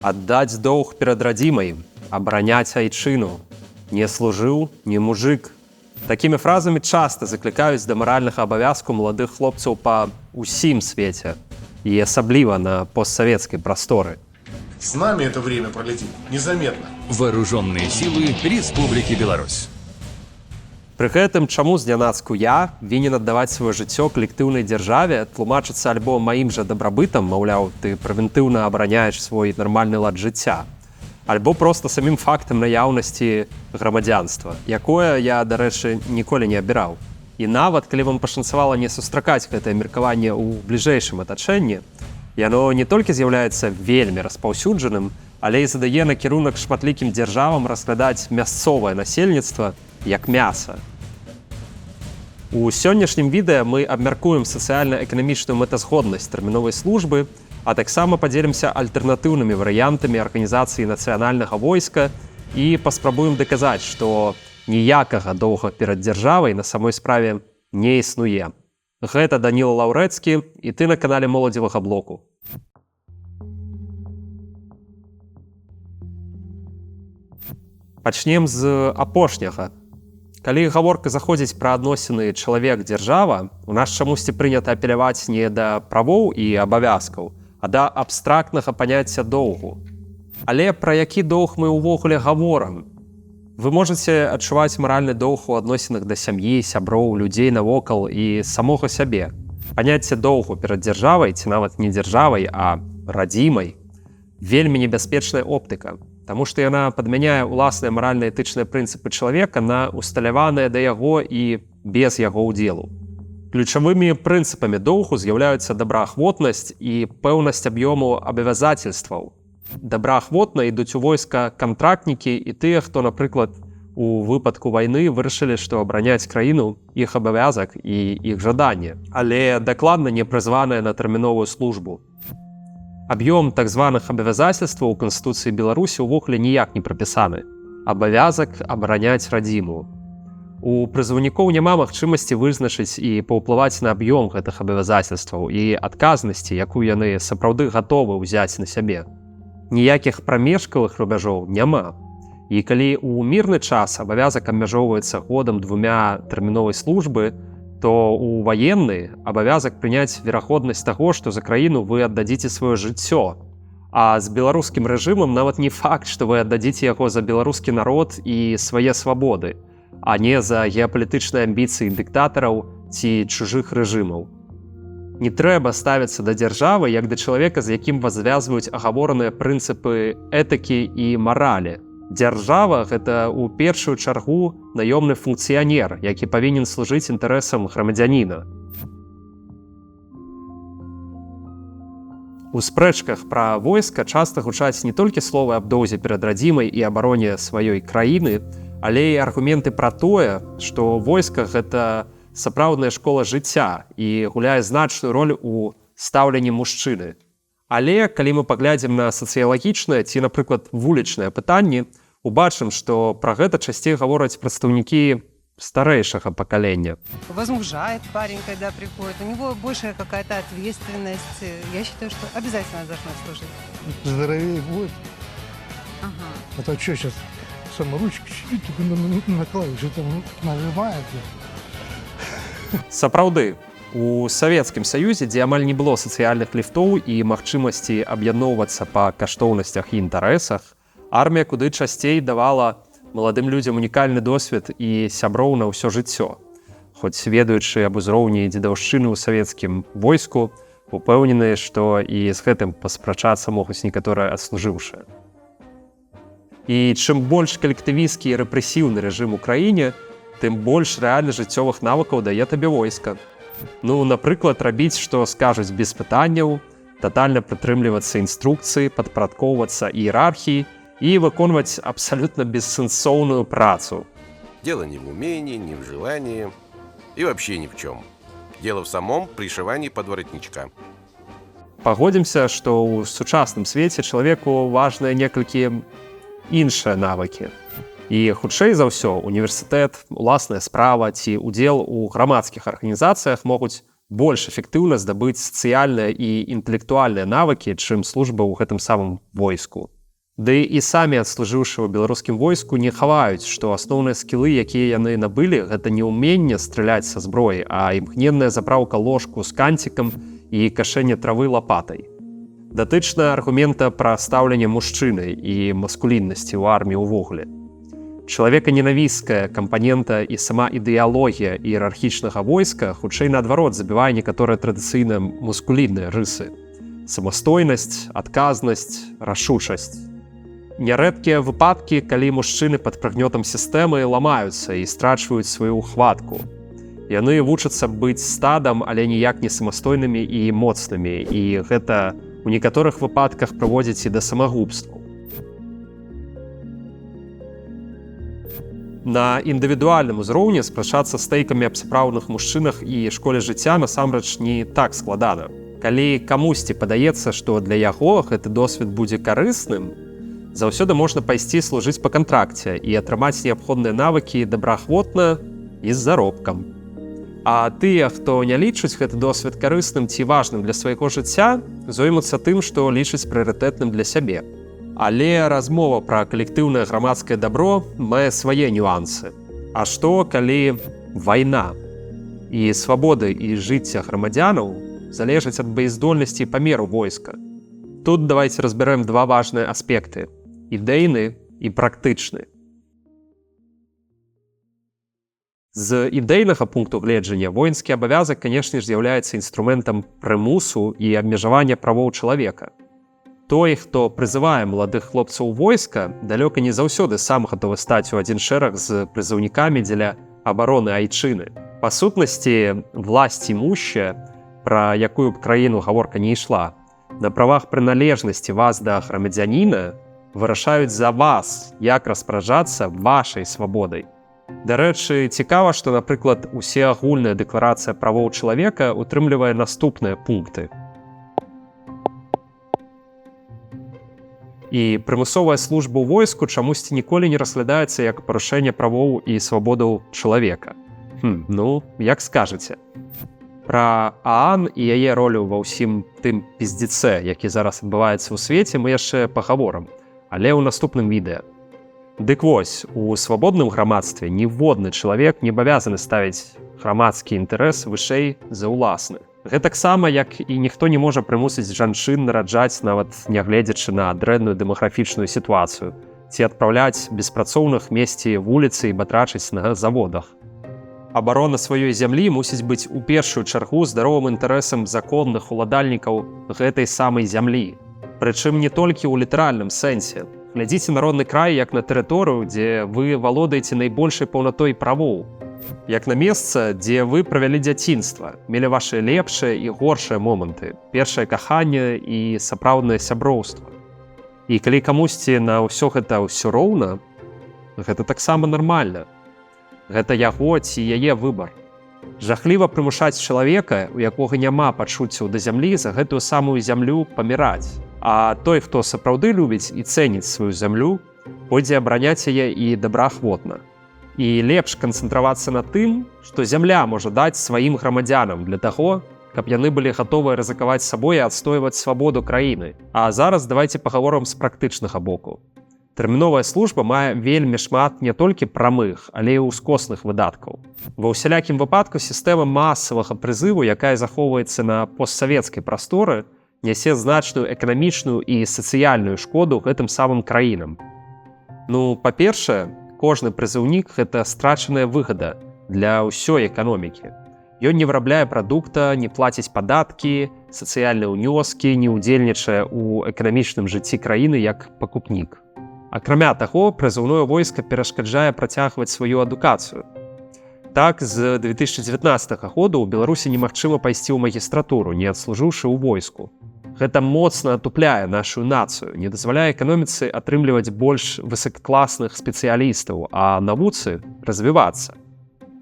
Аддаць доўг перад радзімай, абараняць айчыну, не служыў, не мужык. Такімі фразамі часта заклікаюць да маральнага абавязку маладых хлопцаў па ўсім свеце і асабліва на постсавецкай прасторы. С нами это время пролетит незаметно. Вооруженные силы Республики Беларусь. Пры гэтым, чаму знянацку я вінен аддаваць сваё жыццё калектыўнай дзяржаве, тлумачыцца альбо маім жа дабрабытам, маўляў, ты прэвентыўна абараняеш свой нармальны лад жыцця, альбо проста самім фактам наяўнасці грамадзянства, якое я, дарэчы, ніколі не абіраў. І нават, калі вам пашанцавала не сустракаць гэтае меркаванне ў бліжэйшым атачэнні, яно не толькі з'яўляецца вельмі распаўсюджаным, але і задае накірунак шматлікім дзяржавам разглядаць мясцовае насельніцтва як мяса. У сённяшнім відэа мы абмяркуем сацыяльна-эканамічную мэтазгоднасць тэрміновай службы, а таксама падзелімся альтэрнатыўнымі варыянтамі арганізацыі нацыянальнага войска і паспрабуем даказаць, што ніякага доўга перад дзяржавай на самой справе не існуе. Гэта Даніл Лаўрэцкі, і ты на канале Моладзевага блоку. Пачнем з апошняга. Калі гаворка заходзіць пра адносіны чалавек-дзяржава, у нас чамусьці прынята апеляваць не да правоў і абавязкаў, а да абстрактнага паняцця доўгу. Але пра які доўг мы ўвогуле гаворам? Вы можаце адчуваць маральны доўг у адносінах да сям'і, сяброў, людзей навокал і самога сябе. Паняцце доўгу перад дзяржавай, ці нават не дзяржавай, а радзімай, вельмі небяспечная оптыка, таму што яна падмяняе ўласныя маральна-этычныя прынцыпы чалавека на усталяваныя да яго і без яго ўдзелу. Ключавымі прынцыпамі доўгу з'яўляюцца добраахвотнасць і пэўнасць аб'ёму абавязацельстваў. Добраахвотна ідуць у войска кантрактнікі і тыя, хто, напрыклад, у выпадку вайны вырашылі, што абараняць краіну іх абавязак і іх жаданне, але дакладна не прызваныя на тэрміновую службу. Аб'ём так званых абавязацельстваў у Канстытуцыі Беларусі ўвогуле ніяк не прапісаны. Абавязак абараняць радзіму. У прызыўнікоў няма магчымасці вызначыць і паўплываць на аб'ём гэтых абавязацельстваў і адказнасці, якую яны сапраўды гатовы ўзяць на сябе. Ніякіх прамежкавых рубяжоў няма. І калі ў мірны час абавязак абмяжоўваецца годам-двумя тэрміновай службы, то у ваенны абавязак прыняць верагоднасць таго, што за краіну вы аддадзіце сваё жыццё. А з беларускім рэжымам нават не факт, што вы аддадзіце яго за беларускі народ і свае свабоды, а не за геапалітычныя амбіцыі дыктатараў ці чужых рэжымаў. Не трэба ставіцца да дзяржавы як да чалавека, з якім вас звязваюць агавораныя прынцыпы этыкі і маралі. Дзяржава – гэта ў першую чаргу наёмны функцыянер, які павінен служыць інтарэсам грамадзяніна. У спрэчках пра войска часта гучаць не толькі словы аб доўзе перад радзімай і абароне сваёй краіны, але і аргументы пра тое, што войска – гэта сапраўдная школа жыцця і гуляе значную роль у стаўленні мужчыны. Але калі мы паглядзім на сацыялагічныя ці, напрыклад, вулічныя пытанні, убачым, што пра гэта часцей гавораць прадстаўнікі старэйшага пакалення. Возмужает парень, когда приходит, у него большая какая-то ответственность. Я считаю, что обязательно должна служить. Здоровее будет. Ага. А то что сейчас саморучка сидит, только на клавише там нажимает. Сапраўды, у Савецкім Саюзе, дзе амаль не было сацыяльных ліфтоў і магчымасці аб'ядноўвацца па каштоўнасцях і інтарэсах, армія куды часцей давала маладым людзям унікальны досвед і сяброў на ўсё жыццё. Хоць ведаючы аб узроўні дзедаўшчыны ў савецкім войску, упэўнены, што і з гэтым паспрачацца могуць некаторыя адслужыўшыя. І чым больш калектывісцкі і рэпрэсіўны рэжым у краіне, тым больш рэальна жыццёвых навыкаў дае табе войска. Ну, напрыклад, рабіць, што скажуць без пытанняў, татальна прытрымлівацца інструкцыі, падпарадкоўвацца іерархіі і выконваць абсалютна бессэнсоўную працу. Дело не в умении, не в желании и вообще ни в чем. Дело в самом пришивании подворотничка. Пагодзімся, што ў сучасным свеце чалавеку важныя некалькі іншыя навыкі. І хутчэй за ўсё універсітэт, уласная справа ці удзел у грамадскіх арганізацыях могуць больш эфектыўна здабыць сацыяльныя і інтэлектуальныя навыкі, чым служба ў гэтым самым войску. Ды і самі адслужыўшы ў беларускім войску не хаваюць, што асноўныя скілы, якія яны набылі, гэта не ўменне страляць са зброі, а імгненная запраўка ложку з канцікам і кашэнне травы лапатай. Датычна аргумента пра стаўленне мужчыны і маскуліннасці ў арміі ўвогуле. Чалавеканенавісткая кампанента і сама ідэалогія іерархічнага войска хутчэй наадварот забівае некаторыя традыцыйна мускулінныя рысы. Самастойнасць, адказнасць, рашучасць. Нярэдкія выпадкі, калі мужчыны пад прыгнётам сістэмы ламаюцца і страчваюць сваю хватку. Яны вучацца быць стадам, але ніяк не самастойнымі і моцнымі, і гэта у некаторых выпадках прыводзіць і да самагубстваў. На індывідуальным узроўні спрачацца з тэйкамі аб сапраўдных мужчынах і школе жыцця насамрэч не так складана. Калі камусьці падаецца, што для яго гэты досвед будзе карысным, заўсёды можна пайсці служыць па кантракце і атрымаць неабходныя навыкі добраахвотна і з заробкам. А тыя, хто не лічыць гэты досвед карысным ці важным для свайго жыцця, зоймуцца тым, што лічыць прыярытэтным для сябе. Але размова пра калектыўнае грамадскае дабро мае свае нюансы. А што, калі вайна? І свабоды і жыцця грамадзянаў залежаць ад баяздольнасці і памеру войска. Тут давайте разбярэм два важныя аспекты – ідэйны і практычны. З ідэйнага пункту гледжання воінскі абавязак, канешне ж, з'яўляецца інструментам прымусу і абмежавання правоў чалавека. Той, хто прызывае маладых хлопцаў у войска, далёка не заўсёды сам гатовы стаць у адзін шэраг з прызыўнікамі дзеля абароны айчыны. Па сутнасці, власць імущая, пра якую б краіну гаворка не ішла, на правах прыналежнасці вас да грамадзяніна вырашаюць за вас, як распараджацца вашай свабодай. Дарэчы, цікава, што, напрыклад, усеагульная дэкларацыя правоў чалавека утрымлівае наступныя пункты. І прымусовая служба ў войску чамусьці ніколі не разглядаецца як парушэнне правоў і свабодаў чалавека. Ну, як скажаце. Пра ААН і яе ролю ва ўсім тым піздзіцэ, які зараз адбываецца ў свеце, мы яшчэ пагаворам, але ў наступным відэа. Дык вось, у свабодным грамадстве ніводны чалавек не абавязаны ставіць грамадскі інтарэс вышэй за ўласны. Гэтаксама, як і ніхто не можа прымусіць жанчын нараджаць, нават нягледзячы на дрэнную дэмаграфічную сітуацыю, ці адпраўляць беспрацоўных месці вуліцы і батрачыць на заводах. Абарона сваёй зямлі мусіць быць у першую чаргу здаровым інтарэсам законных уладальнікаў гэтай самай зямлі. Прычым не толькі ў літаральным сэнсе. Глядзіце народны край як на тэрыторыю, дзе вы валодаеце найбольшай паўнатой правоў. Як на месца, дзе вы правялі дзяцінства, мелі вашы лепшыя і горшыя моманты, першае каханне і сапраўднае сяброўства. І калі камусьці на ўсё гэта ўсё роўна, гэта таксама нармальна. Гэта яго ці яе выбар. Жахліва прымушаць чалавека, у якога няма пачуццяў да зямлі, за гэтую самую зямлю паміраць. А той, хто сапраўды любіць і цэніць сваю зямлю, пойдзе абараняць яе і добраахвотна. І лепш канцэнтравацца на тым, што зямля можа даць сваім грамадзянам для таго, каб яны былі гатовыя рызыкаваць сабой і адстойваць свабоду краіны. А зараз давайте пагаворам з практычнага боку. Тэрміновая служба мае вельмі шмат не толькі прамых, але і ўскосных выдаткаў. Ва ўсялякім выпадку сістэма масавага прызыву, якая захоўваецца на постсавецкай прасторы, нясе значную эканамічную і сацыяльную шкоду гэтым самым краінам. Ну, па-першае, кожны прызыўнік – гэта страчаная выгада для ўсёй эканомікі. Ён не вырабляе прадукта, не плаціць падаткі, сацыяльныя ўнёскі, не ўдзельнічае ў эканамічным жыцці краіны як пакупнік. Акрамя таго, прызыўное войска перашкаджае працягваць сваю адукацыю. Так, з 2019 году ў Беларусі немагчыма пайсці ў магістратуру, не адслужыўшы ў войску. Гэта моцна атупляе нашу нацыю, не дазваляе эканоміцы атрымліваць больш высокакласных спецыялістаў, а навуцы развівацца.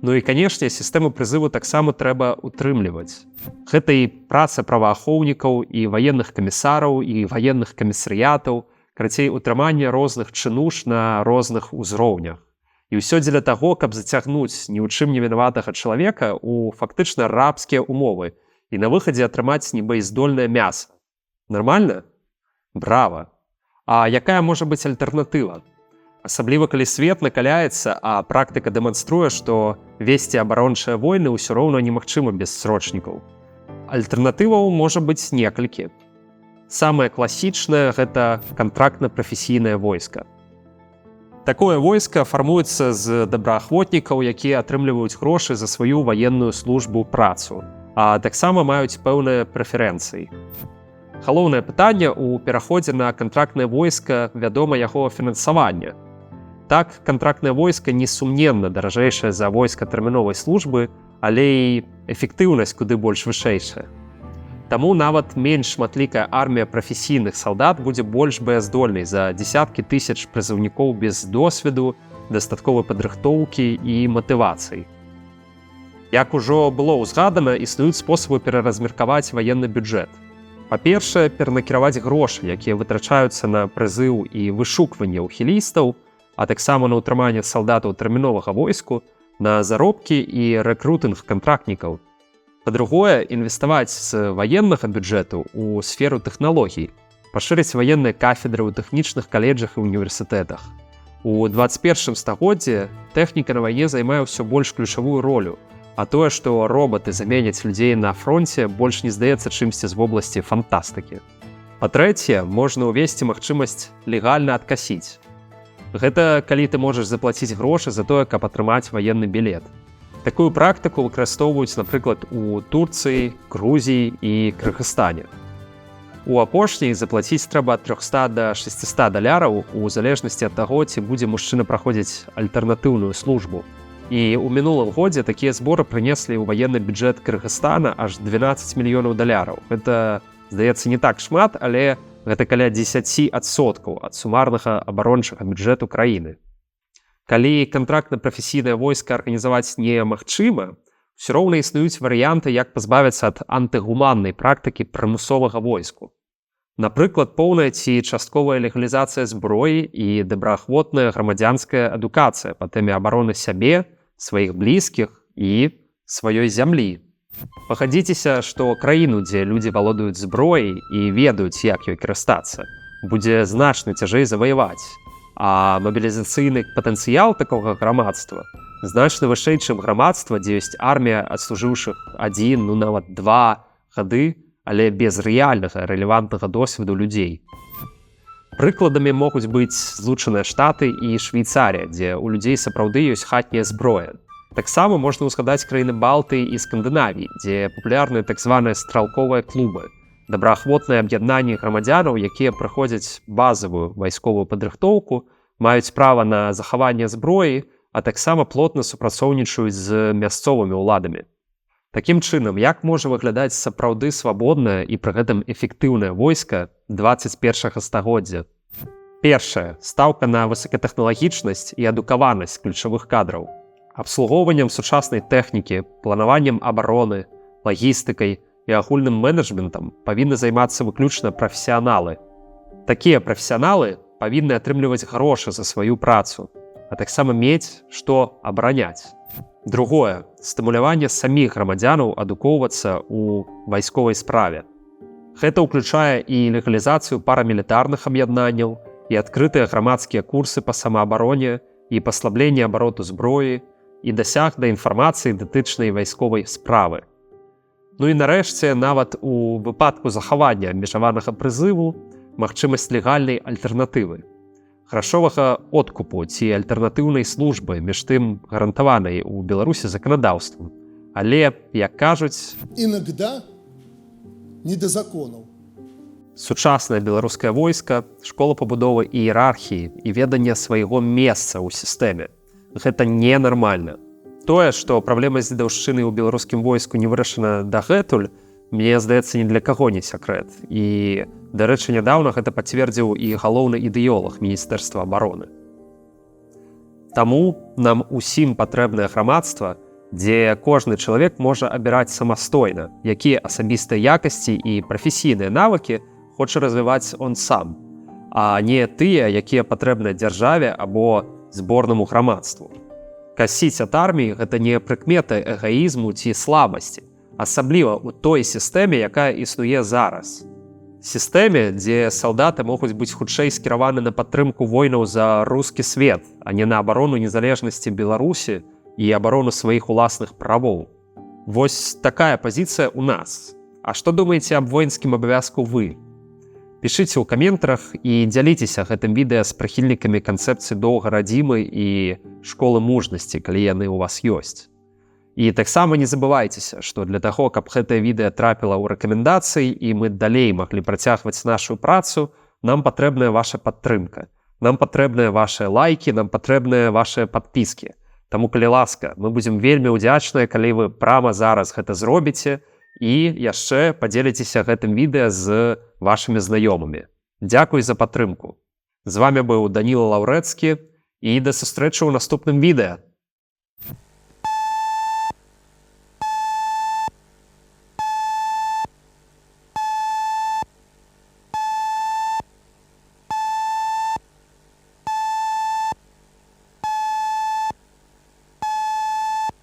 Ну і, канешне, сістэму прызыву таксама трэба утрымліваць. Гэта і праца праваахоўнікаў, і ваенных камісараў, і ваенных камісарыятаў, карацей, утрыманне розных чынуш на розных узроўнях. І ўсё дзеля таго, каб зацягнуць ні ў чым не вінаватага чалавека у фактычна рабскія умовы і на выхадзе атрымаць небаездольнае мяса. Нармальна? Брава! А якая можа быць альтэрнатыва? Асабліва, калі свет накаляецца, а практыка дэманструе, што весці абарончыя войны ўсё роўна немагчыма без срочнікаў. Альтэрнатываў можа быць некалькі. Самае класічнае – гэта кантрактна-прафесійнае войска. Такое войска фармуецца з добраахвотнікаў, якія атрымліваюць грошы за сваю ваенную службу працу, а таксама маюць пэўныя прэферэнцыі. Галоўнае пытанне ў пераходзе на кантрактнае войска, вядома, яго фінансаванне. Так, кантрактнае войска несумненна даражэйшае за войска тэрміновай службы, але і эфектыўнасць куды больш вышэйшая. Таму нават менш шматлікая армія прафесійных салдат будзе больш баяздольнай за дзесяткі тысяч прызыўнікоў без досведу, дастатковай падрыхтоўкі і матывацыі. Як ужо было ўзгадана, існуюць спосабы пераразмеркаваць ваенны бюджэт. Па-першае, перанакіраваць грошы, якія вытрачаюцца на прызыў і вышукванне ўхілістаў, а таксама на ўтрыманне салдатаў тэрміновага войску, на заробкі і рэкрутынг кантрактнікаў. Па-другое, інвеставаць з ваеннага бюджэту ў сферу тэхналогій, пашырыць ваенныя кафедры ў тэхнічных каледжах і універсітэтах. У 21 стагоддзі тэхніка на вайне займае ўсё больш ключавую ролю, а тое, што роботы заменяць людзей на фронце, больш не здаецца чымсьці з вобласці фантастыкі. Па-трэцяе, можна ўвесці магчымасць легальна адкасіць. Гэта калі ты можаш заплаціць грошы за тое, каб атрымаць ваенны білет. Такую практыку выкарыстоўваюць, напрыклад, у Турцыі, Грузіі і Кыргызстане. У апошняй заплаціць трэба ад 300 да 600 даляраў у залежнасці ад таго, ці будзе мужчына праходзіць альтэрнатыўную службу. І ў минулым годзе такія зборы прынеслі ў ваенны бюджэт Кыргызстана аж 12 мільёнаў даляраў. Гэта, здаецца, не так шмат, але гэта каля 10% ад сумарнага абарончага бюджэту краіны. Калі кантрактна-прафесійнае войска арганізаваць немагчыма, ўсё роўна існуюць варыянты, як пазбавіцца ад антыгуманнай практыкі прымусовага войску. Напрыклад, поўная ці частковая легалізацыя зброі і добраахвотная грамадзянская адукацыя па тэме абароны сябе, сваіх блізкіх і сваёй зямлі. Пагадзіцеся, што краіну, дзе людзі валодаюць зброяй і ведаюць, як ёй карыстацца, будзе значна цяжэй заваяваць. А мабілізацыйны патэнцыял такога грамадства значна вышэй, чым грамадства, дзе ёсць армія адслужыўшых 1, нават 2 гады, але без рэальнага рэлевантнага досведу людзей. Прыкладамі могуць быць Злучаныя Штаты і Швейцарія, дзе ў людзей сапраўды ёсць хатняя зброя. Таксама можна ўзгадаць краіны Балтыі і Скандынавіі, дзе папулярныя так званыя стралковыя клубы, добраахвотныя аб'яднанні грамадзянаў, якія праходзяць базавую вайсковую падрыхтоўку, маюць права на захаванне зброі, а таксама плотна супрацоўнічаюць з мясцовымі ўладамі. Такім чынам, як можа выглядаць сапраўды свабоднае і пры гэтым эфектыўнае войска 21 стагоддзя? Першае, стаўка на высокатэхналагічнасць і адукаванасць ключавых кадраў. Абслугоўваннем сучаснай тэхнікі, планаваннем абароны, лагістыкай і агульным менеджментам павінны займацца выключна прафесіяналы. Такія прафесіяналы павінны атрымліваць грошы за сваю працу, а таксама мець, што абараняць. Другое, стымуляванне саміх грамадзянаў адукоўвацца ў вайсковай справе. Гэта ўключае і легалізацыю парамілітарных аб'яднанняў, і адкрытыя грамадскія курсы па самаабароне, і паслабленне абароту зброі, і дасяг да інфармацыі датычнай вайсковай справы. Ну і нарэшце, нават у выпадку захавання абмежаванага прызыву, магчымасць легальнай альтэрнатывы. Грашовага откупу ці альтэрнатыўнай службы, між тым гарантаванай у Беларусі заканадаўствам. Але, як кажуць, иногда не до законов. Сучаснае беларускае войска, школа пабудовы іерархіі і ведання свайго месца ў сістэме. Гэта ненармальна. Тое, што праблема з дзедаўшчынай у беларускім войску не вырашана дагэтуль, мне здаецца, ні для каго не сакрэт. І, дарэчы, нядаўна гэта пацвердзіў і галоўны ідэолаг Міністэрства абароны. Таму нам усім патрэбнае грамадства, дзе кожны чалавек можа абіраць самастойна, якія асабістыя якасці і прафесійныя навыкі хоча развіваць он сам, а не тыя, якія патрэбныя дзяржаве або зборнаму грамадству. Касіць ад арміі гэта не прыкмета эгаізму ці слабасці, асабліва ў той сістэме, якая існуе зараз. Сістэме, дзе салдаты могуць быць хутчэй скіраваны на падтрымку войнаў за рускі свет, а не на абарону незалежнасці Беларусі і абарону сваіх уласных правоў. Вось такая пазіцыя ў нас. А што думаеце аб воінскім абавязку вы? Пішыце ў каментарах і дзяліцеся гэтым відэа з прыхільнікамі канцэпцыі доўга радзімы і школы мужнасці, калі яны ў вас ёсць. І таксама не забывайцеся, што для таго, каб гэтае відэа трапіла ў рэкамендацыі і мы далей маглі працягваць нашу працу, нам патрэбная ваша падтрымка. Нам патрэбныя вашыя лайкі, нам патрэбныя вашыя падпіскі. Таму, калі ласка, мы будзем вельмі ўдзячныя, калі вы прама зараз гэта зробіце і яшчэ падзеліцеся гэтым відэа з вашымі знаёмымі. Дзякуй за падтрымку. З вами быў Даніла Лаўрэцкі і да сустрэчы ў наступным відэа.